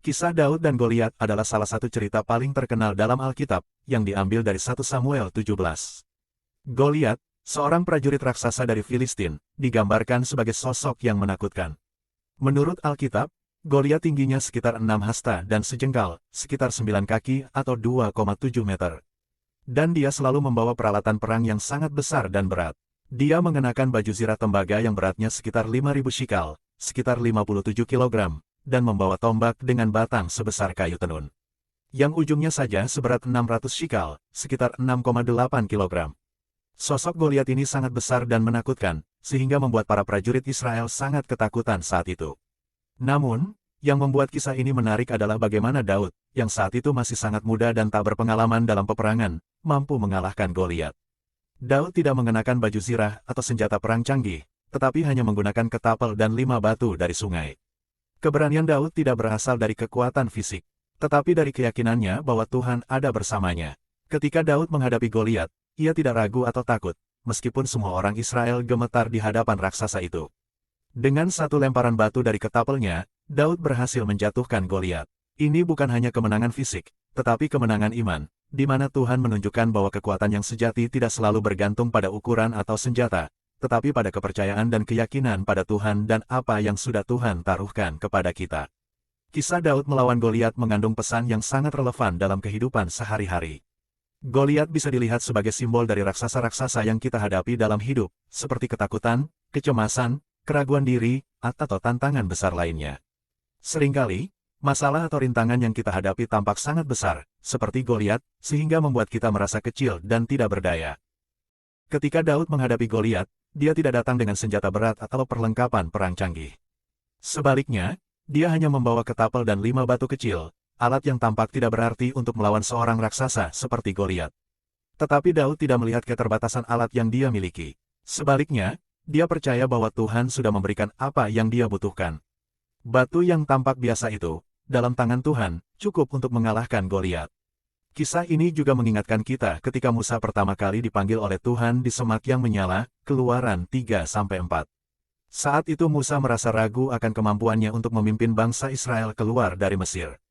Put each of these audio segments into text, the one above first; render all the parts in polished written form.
Kisah Daud dan Goliat adalah salah satu cerita paling terkenal dalam Alkitab, yang diambil dari 1 Samuel 17. Goliat, seorang prajurit raksasa dari Filistin, digambarkan sebagai sosok yang menakutkan. Menurut Alkitab, Goliat tingginya sekitar 6 hasta dan sejengkal, sekitar 9 kaki atau 2,7 meter. Dan dia selalu membawa peralatan perang yang sangat besar dan berat. Dia mengenakan baju zirah tembaga yang beratnya sekitar 5.000 shikal, sekitar 57 kilogram, dan membawa tombak dengan batang sebesar kayu tenun, yang ujungnya saja seberat 600 shikal, sekitar 6,8 kilogram. Sosok Goliat ini sangat besar dan menakutkan, sehingga membuat para prajurit Israel sangat ketakutan saat itu. Namun, yang membuat kisah ini menarik adalah bagaimana Daud, yang saat itu masih sangat muda dan tak berpengalaman dalam peperangan, mampu mengalahkan Goliat. Daud tidak mengenakan baju zirah atau senjata perang canggih, tetapi hanya menggunakan ketapel dan 5 batu dari sungai. Keberanian Daud tidak berasal dari kekuatan fisik, tetapi dari keyakinannya bahwa Tuhan ada bersamanya. Ketika Daud menghadapi Goliat, ia tidak ragu atau takut, meskipun semua orang Israel gemetar di hadapan raksasa itu. Dengan satu lemparan batu dari ketapelnya, Daud berhasil menjatuhkan Goliat. Ini bukan hanya kemenangan fisik, tetapi kemenangan iman, di mana Tuhan menunjukkan bahwa kekuatan yang sejati tidak selalu bergantung pada ukuran atau senjata, tetapi pada kepercayaan dan keyakinan pada Tuhan dan apa yang sudah Tuhan taruhkan kepada kita. Kisah Daud melawan Goliat mengandung pesan yang sangat relevan dalam kehidupan sehari-hari. Goliat bisa dilihat sebagai simbol dari raksasa-raksasa yang kita hadapi dalam hidup, seperti ketakutan, kecemasan, keraguan diri, atau tantangan besar lainnya. Seringkali, masalah atau rintangan yang kita hadapi tampak sangat besar, seperti Goliat, sehingga membuat kita merasa kecil dan tidak berdaya. Ketika Daud menghadapi Goliat, dia tidak datang dengan senjata berat atau perlengkapan perang canggih. Sebaliknya, dia hanya membawa ketapel dan 5 batu kecil, alat yang tampak tidak berarti untuk melawan seorang raksasa seperti Goliat. Tetapi Daud tidak melihat keterbatasan alat yang dia miliki. Sebaliknya, dia percaya bahwa Tuhan sudah memberikan apa yang dia butuhkan. Batu yang tampak biasa itu, dalam tangan Tuhan, cukup untuk mengalahkan Goliat. Kisah ini juga mengingatkan kita ketika Musa pertama kali dipanggil oleh Tuhan di semak yang menyala, Keluaran 3-4. Saat itu Musa merasa ragu akan kemampuannya untuk memimpin bangsa Israel keluar dari Mesir.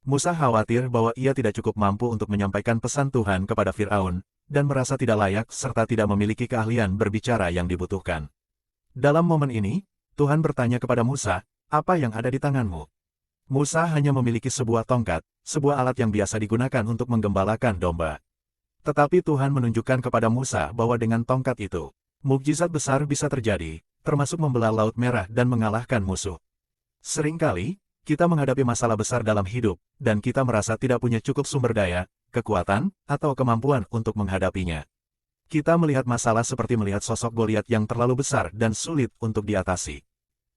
Musa khawatir bahwa ia tidak cukup mampu untuk menyampaikan pesan Tuhan kepada Firaun, dan merasa tidak layak serta tidak memiliki keahlian berbicara yang dibutuhkan. Dalam momen ini, Tuhan bertanya kepada Musa, "Apa yang ada di tanganmu?" Musa hanya memiliki sebuah tongkat, sebuah alat yang biasa digunakan untuk menggembalakan domba. Tetapi Tuhan menunjukkan kepada Musa bahwa dengan tongkat itu, mukjizat besar bisa terjadi, termasuk membelah Laut Merah dan mengalahkan musuh. Seringkali, kita menghadapi masalah besar dalam hidup, dan kita merasa tidak punya cukup sumber daya, kekuatan, atau kemampuan untuk menghadapinya. Kita melihat masalah seperti melihat sosok Goliat yang terlalu besar dan sulit untuk diatasi.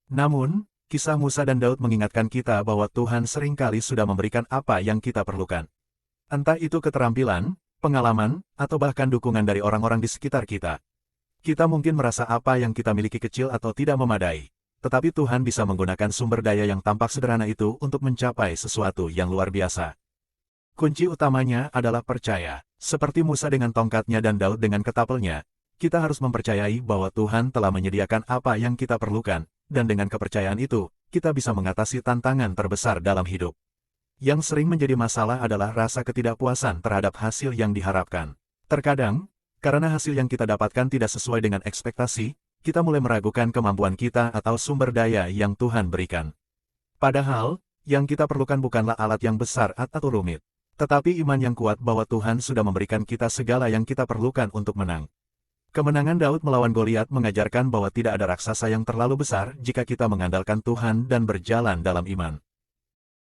Namun, kisah Musa dan Daud mengingatkan kita bahwa Tuhan seringkali sudah memberikan apa yang kita perlukan. Entah itu keterampilan, pengalaman, atau bahkan dukungan dari orang-orang di sekitar kita. Kita mungkin merasa apa yang kita miliki kecil atau tidak memadai, tetapi Tuhan bisa menggunakan sumber daya yang tampak sederhana itu untuk mencapai sesuatu yang luar biasa. Kunci utamanya adalah percaya. Seperti Musa dengan tongkatnya dan Daud dengan ketapelnya, kita harus mempercayai bahwa Tuhan telah menyediakan apa yang kita perlukan, dan dengan kepercayaan itu, kita bisa mengatasi tantangan terbesar dalam hidup. Yang sering menjadi masalah adalah rasa ketidakpuasan terhadap hasil yang diharapkan. Terkadang, karena hasil yang kita dapatkan tidak sesuai dengan ekspektasi, kita mulai meragukan kemampuan kita atau sumber daya yang Tuhan berikan. Padahal, yang kita perlukan bukanlah alat yang besar atau rumit, tetapi iman yang kuat bahwa Tuhan sudah memberikan kita segala yang kita perlukan untuk menang. Kemenangan Daud melawan Goliat mengajarkan bahwa tidak ada raksasa yang terlalu besar jika kita mengandalkan Tuhan dan berjalan dalam iman.